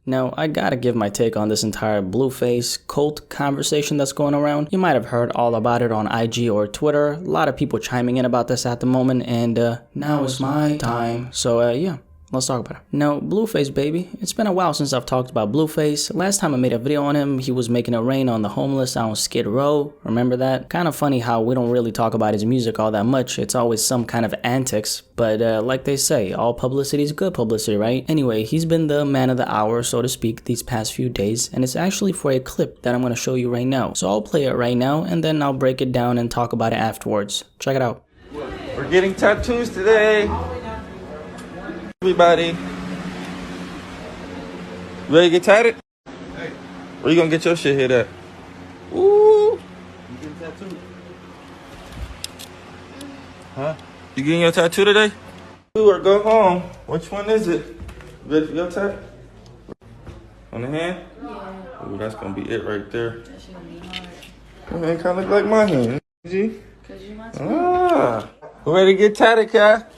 Now, I gotta give my take on this entire Blueface cult conversation that's going around. You might have heard all about it on IG or Twitter. A lot of people chiming in about this at the moment, and now it's my time. So yeah. Let's talk about it. Now, Blueface, baby. It's been a while since I've talked about Blueface. Last time I made a video on him, he was making it rain on the homeless on Skid Row. Remember that? Kind of funny how we don't really talk about his music all that much. It's always some kind of antics. But like they say, all publicity is good publicity, right? Anyway, he's been the man of the hour, so to speak, these past few days. And it's actually for a clip that I'm going to show you right now. So I'll play it right now, and then I'll break it down and talk about it afterwards. Check it out. We're getting tattoos today. Everybody, ready to get tatted? Hey. Where you gonna get your shit hit at? Ooh. You getting tattooed? Huh? You getting your tattoo today? Or go home. Which one is it? Ready for your tat? On the hand? Yeah. Ooh, that's gonna be it right there. That shit gonna be hard. Man, kinda look like my hand. G? Cause you my twin. Ah. Ready to get tatted, Kat?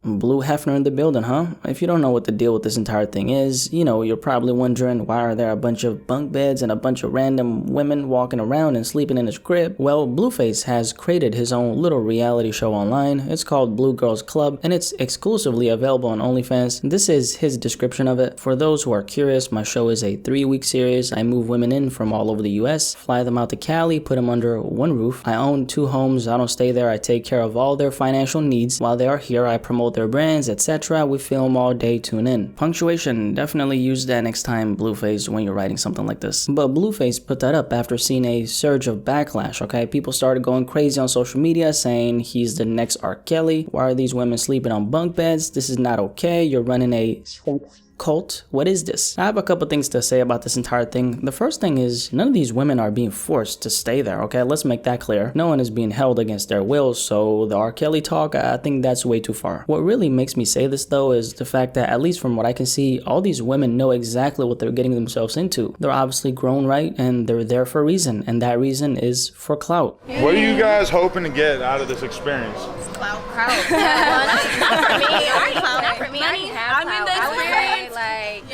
Blue Hefner in the building, huh? If you don't know what the deal with this entire thing is, you know, you're probably wondering why are there a bunch of bunk beds and a bunch of random women walking around and sleeping in his crib? Well, Blueface has created his own little reality show online. It's called Blue Girls Club, and it's exclusively available on OnlyFans. This is his description of it. For those who are curious, my show is a 3-week series. I move women in from all over the US, fly them out to Cali, put them under one roof. I own 2 homes. I don't stay there. I take care of all their financial needs. While they are here, I promote their brands, etc. We film all day, tune in. Punctuation, definitely use that next time, Blueface, when you're writing something like this. But Blueface put that up after seeing a surge of backlash, okay? People started going crazy on social media saying he's the next R. Kelly. Why are these women sleeping on bunk beds? This is not okay. You're running a cult. What is this? I have a couple things to say about this entire thing. The first thing is none of these women are being forced to stay there, okay? Let's make that clear. No one is being held against their will, so the R. Kelly talk, I think that's way too far. What really makes me say this though is the fact that, at least from what I can see, all these women know exactly what they're getting themselves into. They're obviously grown, right? And they're there for a reason, and that reason is for clout. What are you guys hoping to get out of this experience? Clout. Well, not for me. Not for me. I mean, the experience. Like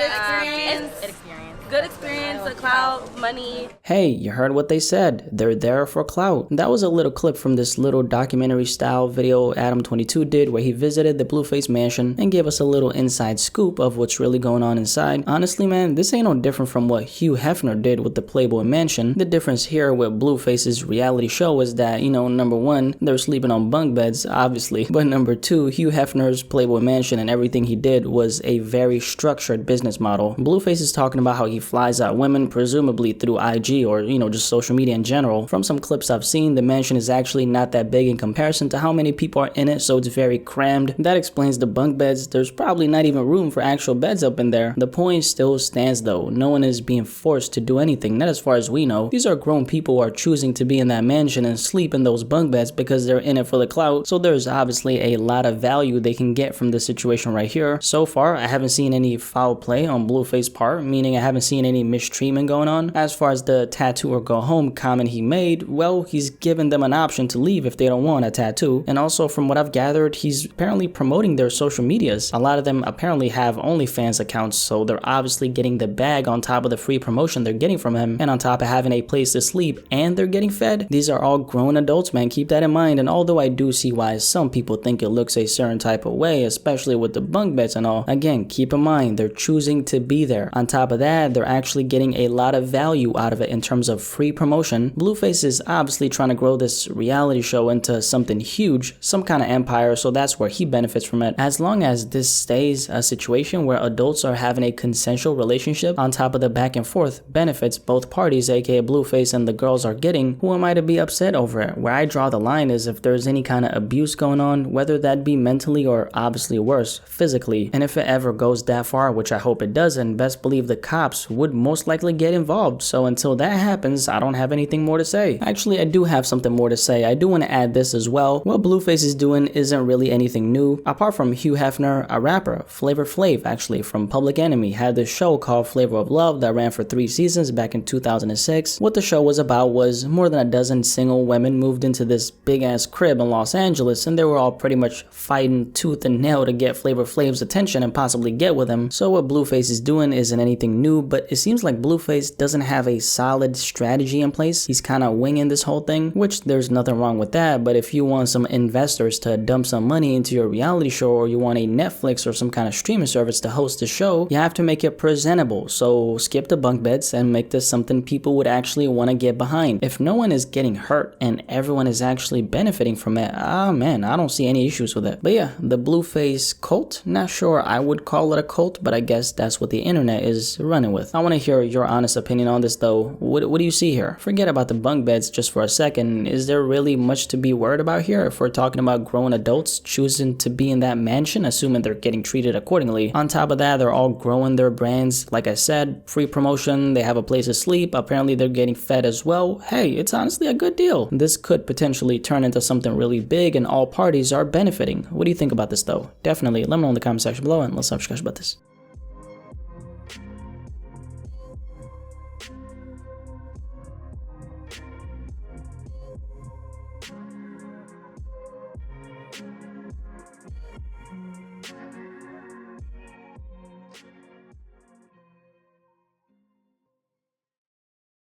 good experience, the clout, money. Hey, you heard what they said. They're there for clout. That was a little clip from this little documentary style video Adam22 did where he visited the Blueface mansion and gave us a little inside scoop of what's really going on inside. Honestly, man, this ain't no different from what Hugh Hefner did with the Playboy Mansion. The difference here with Blueface's reality show is that, you know, number 1, they're sleeping on bunk beds, obviously. But number 2, Hugh Hefner's Playboy Mansion and everything he did was a very structured business model. Blueface is talking about how he flies out women, presumably through IG or, you know, just social media in general. From some clips I've seen, the mansion is actually not that big in comparison to how many people are in it, so it's very crammed. That explains the bunk beds. There's probably not even room for actual beds up in there. The point still stands though. No one is being forced to do anything, not as far as we know. These are grown people who are choosing to be in that mansion and sleep in those bunk beds because they're in it for the clout, so there's obviously a lot of value they can get from this situation right here. So far, I haven't seen any foul play on Blueface's part, meaning I haven't seen any mistreatment going on. As far as the tattoo or go home comment he made, well, he's given them an option to leave if they don't want a tattoo. And also, from what I've gathered, he's apparently promoting their social medias. A lot of them apparently have OnlyFans accounts, so they're obviously getting the bag on top of the free promotion they're getting from him, and on top of having a place to sleep and they're getting fed. These are all grown adults, man, keep that in mind. And although I do see why some people think it looks a certain type of way, especially with the bunk beds and all, again, keep in mind they're choosing to be there. On top of that, they're actually getting a lot of value out of it in terms of free promotion. Blueface is obviously trying to grow this reality show into something huge, some kind of empire, so that's where he benefits from it. As long as this stays a situation where adults are having a consensual relationship, on top of the back and forth benefits both parties, aka Blueface and the girls are getting, who am I to be upset over it? Where I draw the line is if there's any kind of abuse going on, whether that be mentally or obviously worse, physically. And if it ever goes that far, which I hope it doesn't, best believe the cops Blueface would most likely get involved. So until that happens, I don't have anything more to say. Actually, I do have something more to say. I do want to add this as well. What Blueface is doing isn't really anything new. Apart from Hugh Hefner, a rapper, Flavor Flav actually from Public Enemy, had this show called Flavor of Love that ran for 3 seasons back in 2006. What the show was about was more than a dozen single women moved into this big ass crib in Los Angeles, and they were all pretty much fighting tooth and nail to get Flavor Flav's attention and possibly get with him. So what Blueface is doing isn't anything new, but it seems like Blueface doesn't have a solid strategy in place. He's kind of winging this whole thing, which there's nothing wrong with that, but if you want some investors to dump some money into your reality show, or you want a Netflix or some kind of streaming service to host the show, you have to make it presentable. So skip the bunk beds and make this something people would actually want to get behind. If no one is getting hurt and everyone is actually benefiting from it, man, I don't see any issues with it. But yeah, the Blueface cult, not sure I would call it a cult, but I guess that's what the internet is running with. I want to hear your honest opinion on this though. What do you see here? Forget about the bunk beds just for a second. Is there really much to be worried about here if we're talking about grown adults choosing to be in that mansion, assuming they're getting treated accordingly? On top of that, they're all growing their brands. Like I said, free promotion, they have a place to sleep, apparently they're getting fed as well. Hey, it's honestly a good deal. This could potentially turn into something really big and all parties are benefiting. What do you think about this though? Definitely let me know in the comment section below and let's have a discussion about this.